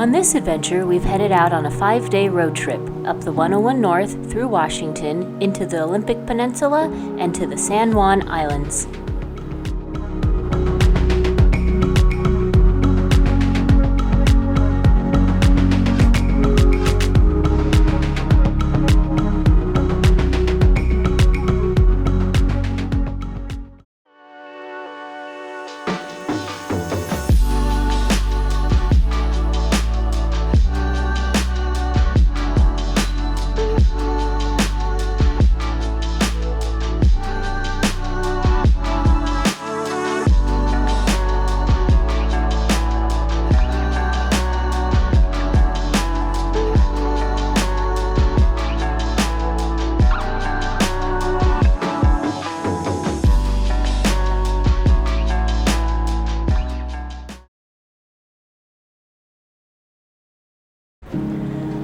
On this adventure, we've headed out on a 5-day road trip up the 101 North through Washington into the Olympic Peninsula and to the San Juan Islands.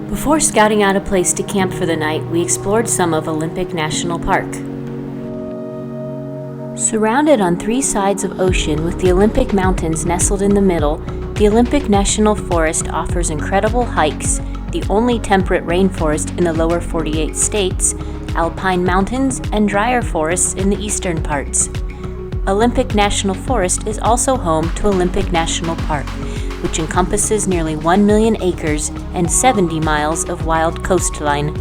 Before scouting out a place to camp for the night, we explored some of Olympic National Park. Surrounded on 3 sides of ocean with the Olympic Mountains nestled in the middle, the Olympic National Forest offers incredible hikes, the only temperate rainforest in the lower 48 states, alpine mountains, and drier forests in the eastern parts. Olympic National Forest is also home to Olympic National Park, which encompasses nearly 1 million acres and 70 miles of wild coastline.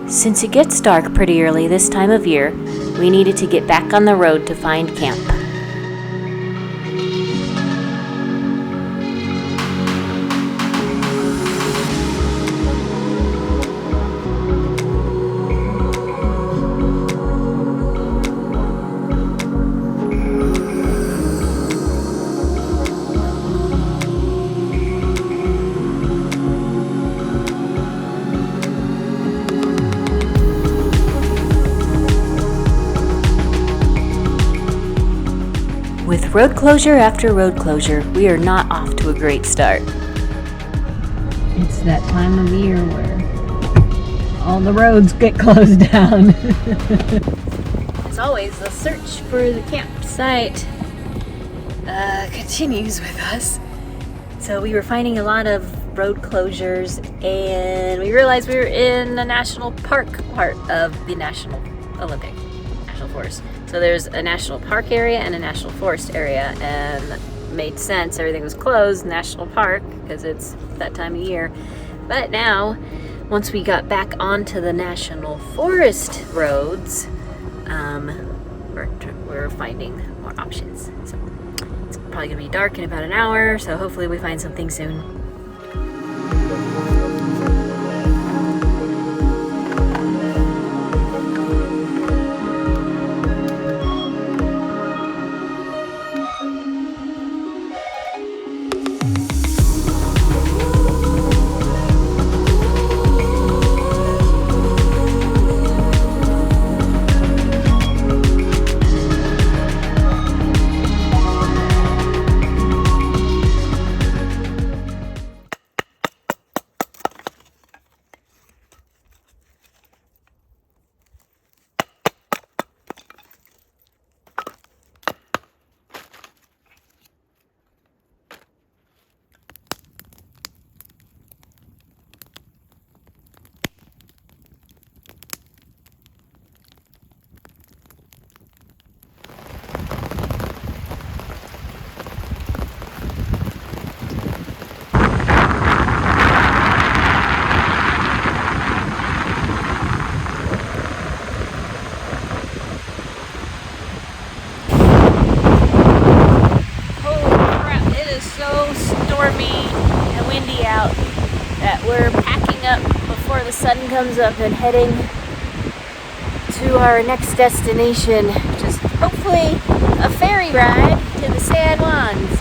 Since it gets dark pretty early this time of year, we needed to get back on the road to find camp. With road closure after road closure, we are not off to a great start. It's that time of year where all the roads get closed down. As always, the search for the campsite continues with us. So we were finding a lot of road closures, and we realized we were in the national park part of the Olympic National Forest. So there's a national park area and a national forest area, and it made sense. Everything was closed, national park, because it's that time of year. But now, once we got back onto the national forest roads, we're finding more options. So it's probably gonna be dark in about an hour, so hopefully we find something soon. We're packing up before the sun comes up and heading to our next destination, which is hopefully a ferry ride to the San Juans.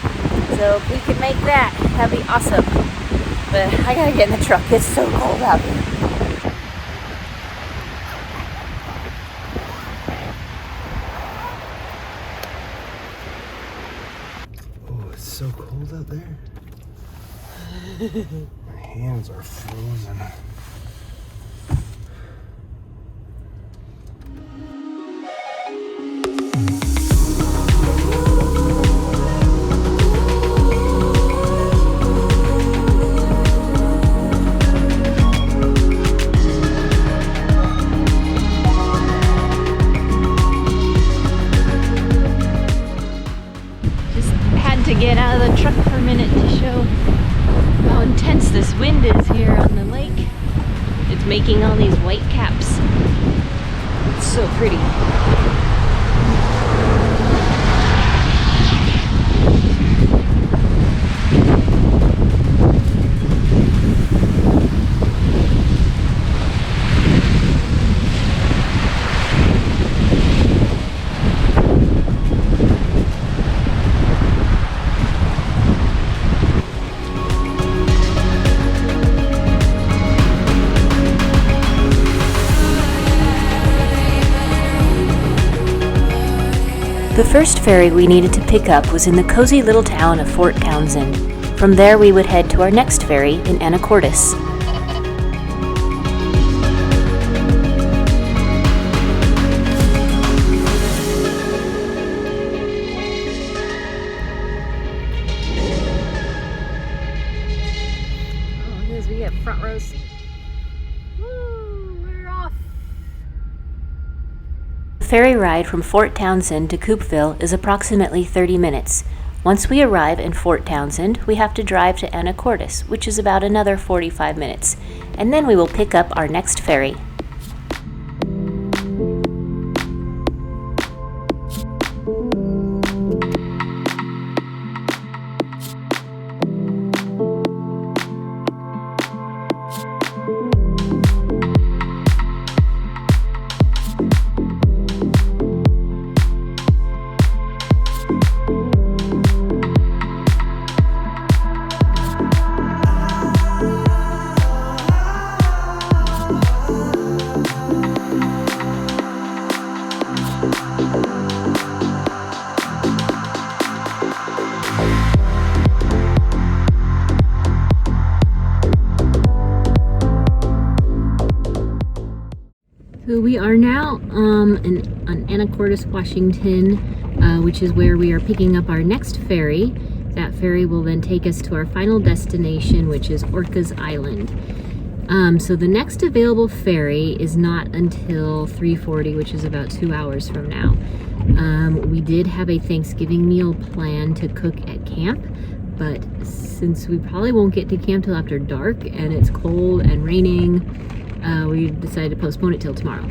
So if we can make that, that'd be awesome. But I gotta get in the truck. It's so cold out here. so cold out there. My hands are frozen. To get out of the truck for a minute to show how intense this wind is here on the lake. It's making all these white caps. It's so pretty. The first ferry we needed to pick up was in the cozy little town of Fort Townsend. From there we would head to our next ferry in Anacortes. Oh, here's we get front row seat. The ferry ride from Fort Townsend to Coupeville is approximately 30 minutes. Once we arrive in Fort Townsend, we have to drive to Anacortes, which is about another 45 minutes, and then we will pick up our next ferry. So we are now on Anacortes, Washington, which is where we are picking up our next ferry. That ferry will then take us to our final destination, which is Orcas Island. So the next available ferry is not until 3:40, which is about 2 hours from now. We did have a Thanksgiving meal planned to cook at camp, but since we probably won't get to camp till after dark and it's cold and raining, we decided to postpone it till tomorrow.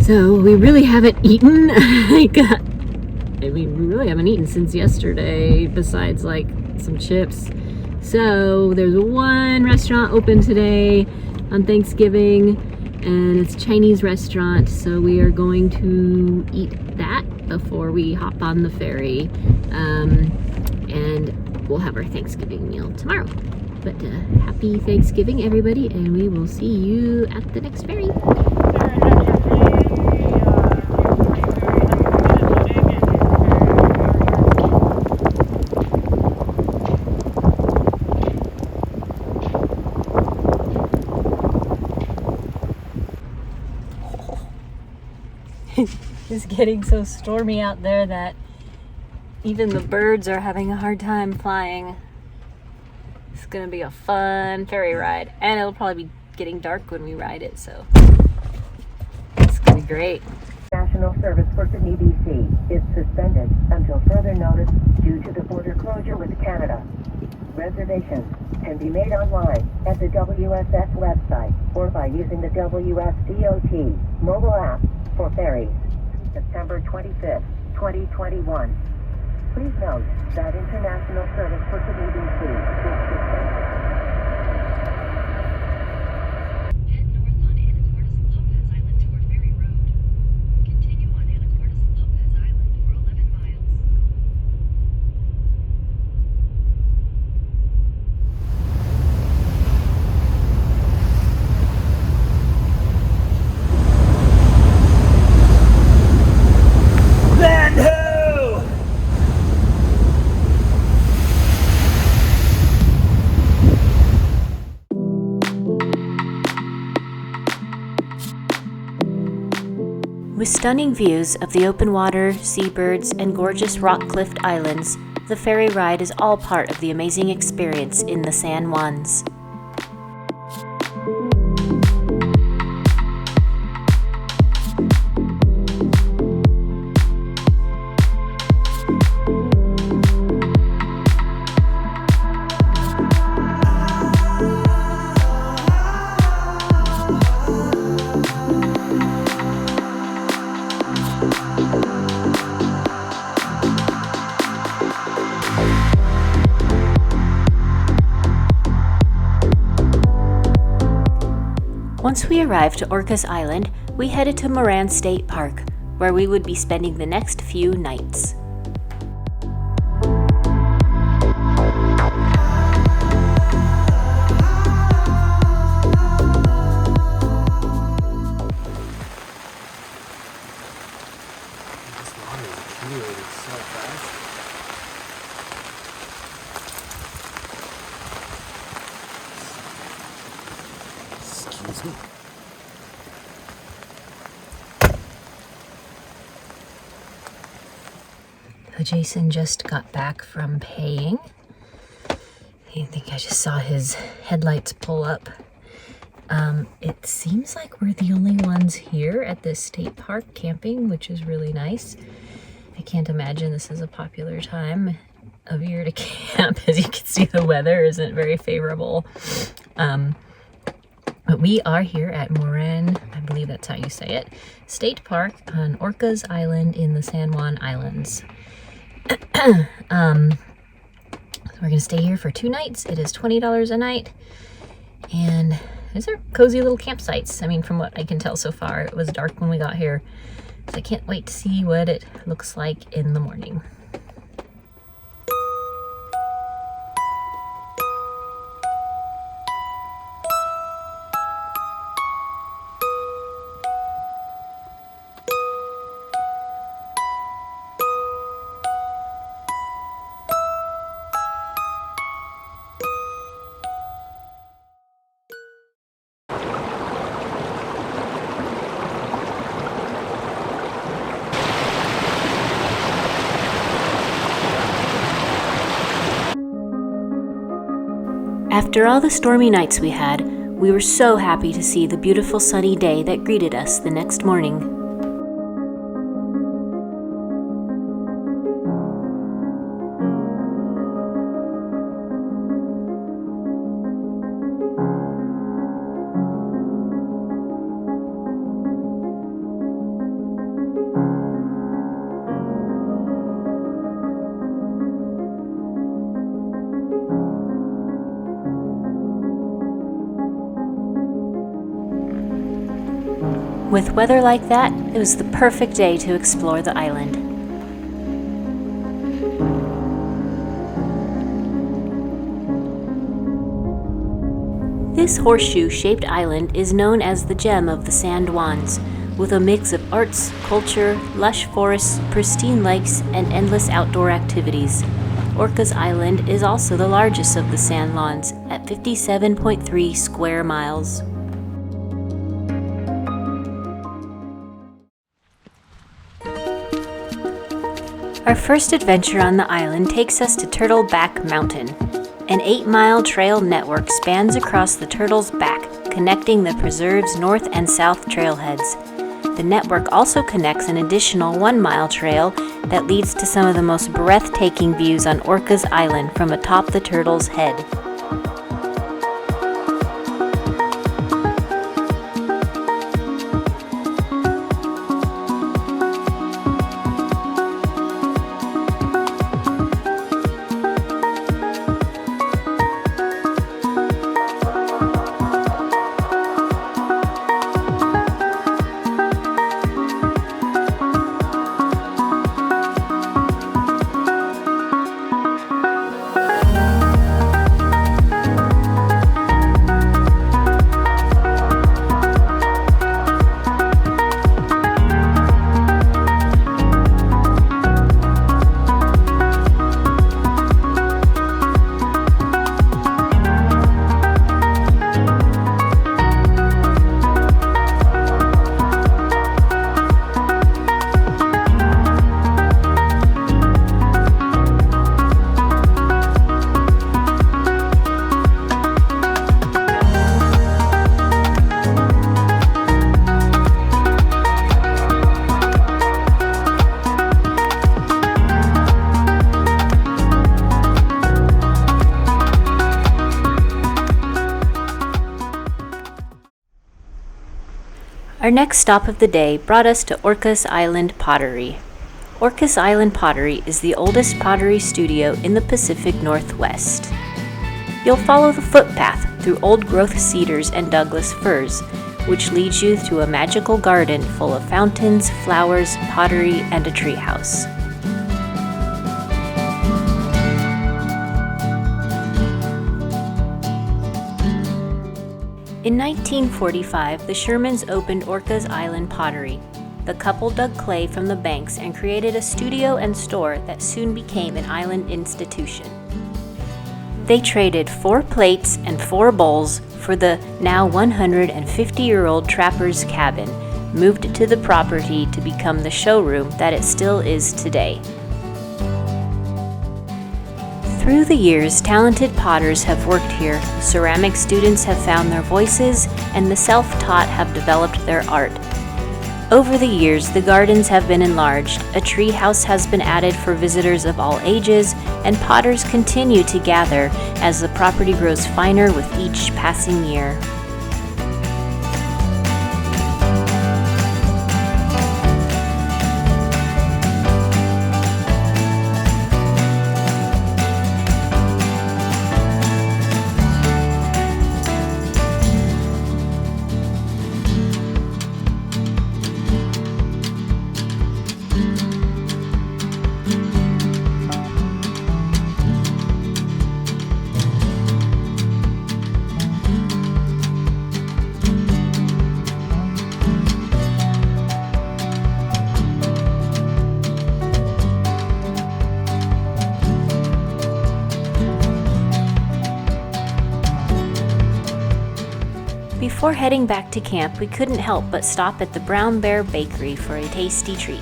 So we really haven't eaten. We really haven't eaten since yesterday, besides like some chips. So there's one restaurant open today on Thanksgiving, and it's a Chinese restaurant. So we are going to eat that before we hop on the ferry, and we'll have our Thanksgiving meal tomorrow. But happy Thanksgiving, everybody, and we will see you at the next ferry. It's getting so stormy out there that even the birds are having a hard time flying. It's gonna be a fun ferry ride, and it'll probably be getting dark when we ride it, so it's gonna be great. National service for Sydney, BC is suspended until further notice due to the border closure with Canada. Reservations can be made online at the WSF website or by using the WSDOT mobile app for ferries. September 25th, 2021. Please note that international service for Sydney, BC is suspended. Head north on Anacortes-Lopez Island toward Ferry Road. Continue on Anacortes-Lopez Island for 11 miles. Land ho! stunning views of the open water, seabirds, and gorgeous rock-cliffed islands, the ferry ride is all part of the amazing experience in the San Juans. Once we arrived to Orcas Island, we headed to Moran State Park, where we would be spending the next few nights. This water is accumulating so fast. Excuse me. Jason just got back from paying. I think I just saw his headlights pull up. It seems like we're the only ones here at this state park camping, which is really nice. I can't imagine this is a popular time of year to camp. As you can see, the weather isn't very favorable. But we are here at Moran, I believe that's how you say it, State Park on Orcas Island in the San Juan Islands. So we're gonna stay here for 2 nights. It is $20 a night, and these are cozy little campsites. I mean, from what I can tell so far, it was dark when we got here, so I can't wait to see what it looks like in the morning. After all the stormy nights we had, we were so happy to see the beautiful sunny day that greeted us the next morning. With weather like that, it was the perfect day to explore the island. This horseshoe-shaped island is known as the gem of the San Juans, with a mix of arts, culture, lush forests, pristine lakes, and endless outdoor activities. Orcas Island is also the largest of the San Juans at 57.3 square miles. Our first adventure on the island takes us to Turtleback Mountain. An 8-mile trail network spans across the Turtle's Back, connecting the preserve's north and south trailheads. The network also connects an additional 1-mile trail that leads to some of the most breathtaking views on Orcas Island from atop the Turtle's Head. Our next stop of the day brought us to Orcas Island Pottery. Orcas Island Pottery is the oldest pottery studio in the Pacific Northwest. You'll follow the footpath through old-growth cedars and Douglas firs, which leads you to a magical garden full of fountains, flowers, pottery, and a treehouse. In 1945, the Shermans opened Orcas Island Pottery. The couple dug clay from the banks and created a studio and store that soon became an island institution. They traded 4 plates and 4 bowls for the now 150-year-old Trapper's Cabin, moved to the property to become the showroom that it still is today. Through the years, talented potters have worked here, ceramic students have found their voices, and the self-taught have developed their art. Over the years, the gardens have been enlarged, a tree house has been added for visitors of all ages, and potters continue to gather as the property grows finer with each passing year. Before heading back to camp, we couldn't help but stop at the Brown Bear Bakery for a tasty treat.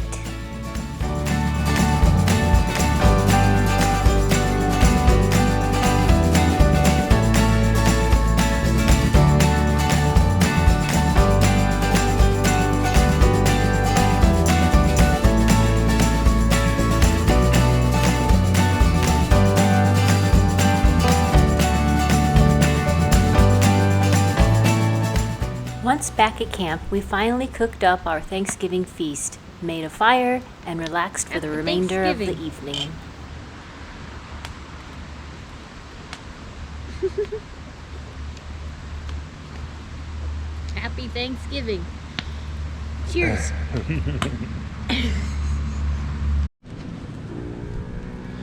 Once back at camp, we finally cooked up our Thanksgiving feast, made a fire, and relaxed for the remainder of the evening. Happy Thanksgiving. Cheers.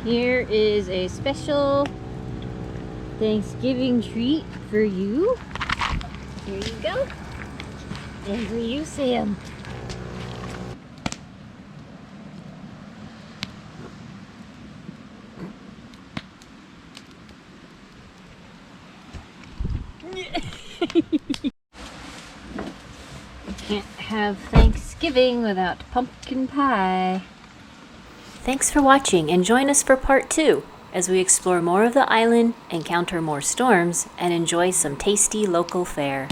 Here is a special Thanksgiving treat for you. Here you go. And for you, Sam. Can't have Thanksgiving without pumpkin pie. Thanks for watching, and join us for part 2 as we explore more of the island, encounter more storms, and enjoy some tasty local fare.